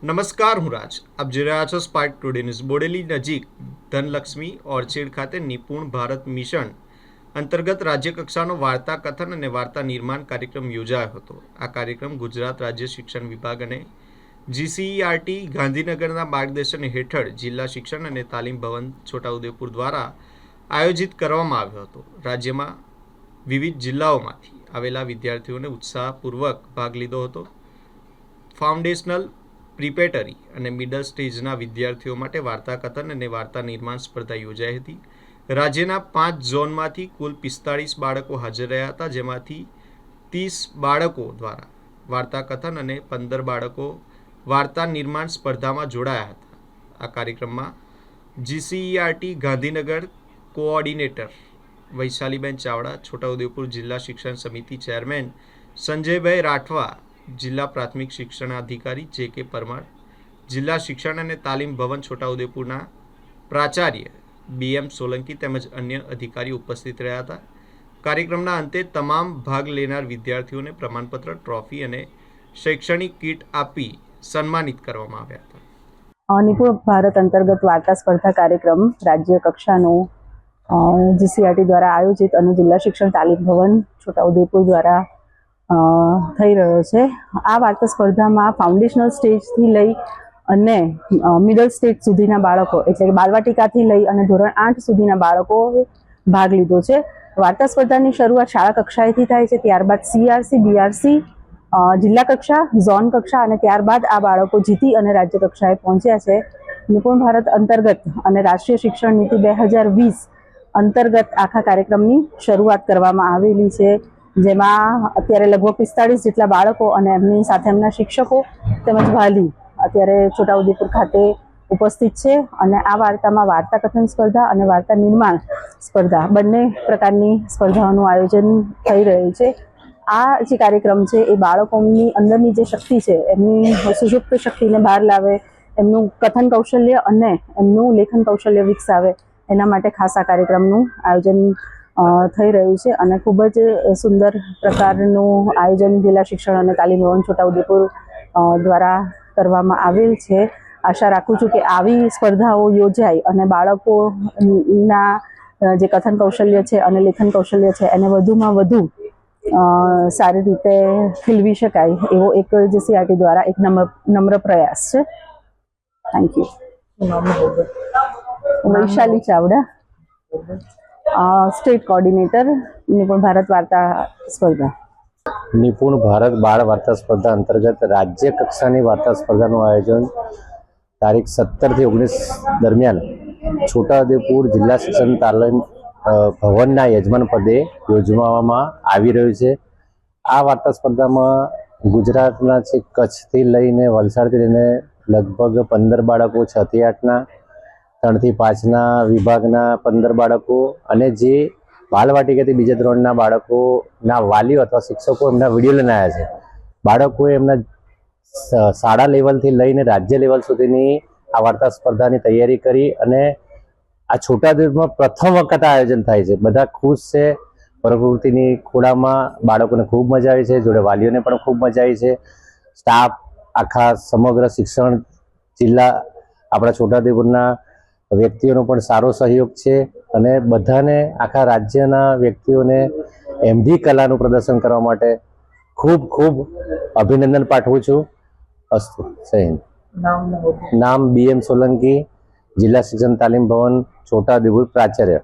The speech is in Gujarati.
નમસ્કાર, હું રાજ. આપ જોઈ રહ્યા છો સ્પાર્ક ટુડે ન્યૂઝ. બોડેલી નજીક ધનલક્ષ્મી ઓર્ચિડ ખાતે નિપુણ ભારત મિશન અંતર્ગત રાજ્યકક્ષાનો વાર્તા કથન અને વાર્તા નિર્માણ કાર્યક્રમ યોજાયો હતો. આ કાર્યક્રમ ગુજરાત રાજ્ય શિક્ષણ વિભાગ અને GCERT ગાંધીનગરના માર્ગદર્શન હેઠળ જિલ્લા શિક્ષણ અને તાલીમ ભવન છોટાઉદેપુર દ્વારા આયોજિત કરવામાં આવ્યો હતો. રાજ્યમાં વિવિધ જિલ્લાઓમાંથી આવેલા વિદ્યાર્થીઓને ઉત્સાહપૂર્વક ભાગ લીધો હતો. ફાઉન્ડેશનલ, પ્રિપેટરી અને મિડલ સ્ટેજના વિદ્યાર્થીઓ માટે વાર્તા કથન અને વાર્તા નિર્માણ સ્પર્ધા યોજાઈ હતી. રાજ્યના 5 ઝોનમાંથી કુલ 45 બાળકો હાજર રહ્યા હતા, જેમાંથી 30 બાળકો દ્વારા વાર્તા કથન અને 15 બાળકો વાર્તા નિર્માણ સ્પર્ધામાં જોડાયા હતા. આ કાર્યક્રમમાં GCERT ગાંધીનગર કોઓર્ડિનેટર વૈશાલીબેન ચાવડા, છોટાઉદેપુર જિલ્લા શિક્ષણ સમિતિ ચેરમેન સંજયભાઈ રાઠવા, જિલ્લા પ્રાથમિક શિક્ષણાધિકારી JK પરમાર, જિલ્લા શિક્ષણ અને તાલીમ ભવન છોટાઉદેપુરના પ્રાચાર્ય BM સોલંકી તેમજ અન્ય અધિકારીઓ ઉપસ્થિત રહ્યા હતા. કાર્યક્રમના અંતે તમામ ભાગ લેનાર વિદ્યાર્થીઓને પ્રમાણપત્ર, ટ્રોફી અને શૈક્ષણિક કીટ આપી સન્માનિત કરવામાં આવ્યા હતા. નિપુણ ભારત અંતર્ગત વાર્તા સ્પર્ધા કાર્યક્રમ રાજ્ય કક્ષાનો GCERT દ્વારા આયોજિત અને જિલ્લા શિક્ષણ તાલીમ ભવન છોટાઉદેપુર દ્વારા થઈ રહ્યો છે. આ વાર્તા સ્પર્ધામાં ફાઉન્ડેશનલ સ્ટેજથી લઈ અને મિડલ સ્ટેજ સુધીના બાળકો, એટલે કે બાલવાટિકાથી લઈ અને ધોરણ 8 સુધીના બાળકોએ ભાગ લીધો છે. વાર્તા સ્પર્ધાની શરૂઆત શાળા કક્ષાએથી થાય છે, ત્યારબાદ CRC, BRC, જિલ્લા કક્ષા, ઝોન કક્ષા અને ત્યારબાદ આ બાળકો જીતી અને રાજ્ય કક્ષાએ પહોંચ્યા છે. નિપુણ ભારત અંતર્ગત અને રાષ્ટ્રીય શિક્ષણ નીતિ 2020 અંતર્ગત આખા કાર્યક્રમની શરૂઆત કરવામાં આવેલી છે, જેમાં અત્યારે લગભગ 45 જેટલા બાળકો અને એમની સાથે એમના શિક્ષકો તેમજ વાલી અત્યારે છોટાઉદેપુર ખાતે ઉપસ્થિત છે. અને આ વાર્તામાં વાર્તા કથન સ્પર્ધા અને વાર્તા નિર્માણ સ્પર્ધા બંને પ્રકારની સ્પર્ધાઓનું આયોજન થઈ રહ્યું છે. આ જે કાર્યક્રમ છે એ બાળકોની અંદરની જે શક્તિ છે, એમની સુષુપ્ત શક્તિને બહાર લાવે, એમનું કથન કૌશલ્ય અને એમનું લેખન કૌશલ્ય વિકસાવે, એના માટે ખાસ આ કાર્યક્રમનું આયોજન થઈ રહ્યું છે. અને ખૂબ જ સુંદર પ્રકારનું આયોજન જિલ્લા શિક્ષણ અને તાલીમ ભવન છોટાઉદેપુર દ્વારા કરવામાં આવેલ છે. આશા રાખું છું કે આવી સ્પર્ધાઓ યોજાય અને બાળકોના જે કથન કૌશલ્ય છે અને લેખન કૌશલ્ય છે એને વધુમાં વધુ સારી રીતે ખીલવી શકાય, એવો એક GCERT દ્વારા એક નમ્ર પ્રયાસ છે. Thank you. Vaishali Chavda, state coordinator, નિપુણ ભારત વાર્તા સ્પર્ધા. નિપુણ ભારત બાળ વાર્તા સ્પર્ધા અંતર્ગત રાજ્ય કક્ષાની વાર્તા સ્પર્ધાનું આયોજન તારીખ 17 થી 19 દરમિયાન છોટાઉદેપુર જિલ્લા શિક્ષણ તાલીમ ભવનના યજમાન પદે યોજવામાં આવી રહ્યું છે. આ વાર્તા સ્પર્ધામાં ગુજરાતના છે કચ્છથી લઈને વલસાડથી લઈને લગભગ 15 બાળકો, 6 થી 8ના, 3 થી 5ના વિભાગના 15 બાળકો અને જે બાલવાટિકાથી બીજા ધોરણના બાળકોના વાલીઓ અથવા શિક્ષકો એમના વિડીયો લઈને આવ્યા છે. બાળકોએ એમના શાળા લેવલથી લઈને રાજ્ય લેવલ સુધીની આ વાર્તા સ્પર્ધાની તૈયારી કરી અને આ છોટાઉદેપુરમાં પ્રથમ વખત આયોજન થાય છે. બધા ખુશ છે. પ્રકૃતિની ખોળામાં બાળકોને ખૂબ મજા આવી છે, જોડે વાલીઓને પણ ખૂબ મજા આવી છે. સ્ટાફ, આખા સમગ્ર શિક્ષણ જિલ્લા આપણા છોટાઉદેપુરના વ્યક્તિઓનો પણ સારો સહયોગ છે અને બધાને, આખા રાજ્યના વ્યક્તિઓને એમની કલાનું પ્રદર્શન કરવા માટે ખૂબ ખૂબ અભિનંદન પાઠવું છું. અસ્તુ. જય હિન્દ. નામ BM સોલંકી, જિલ્લા શિક્ષણ તાલીમ ભવન છોટાઉદેપુર પ્રાચાર્ય.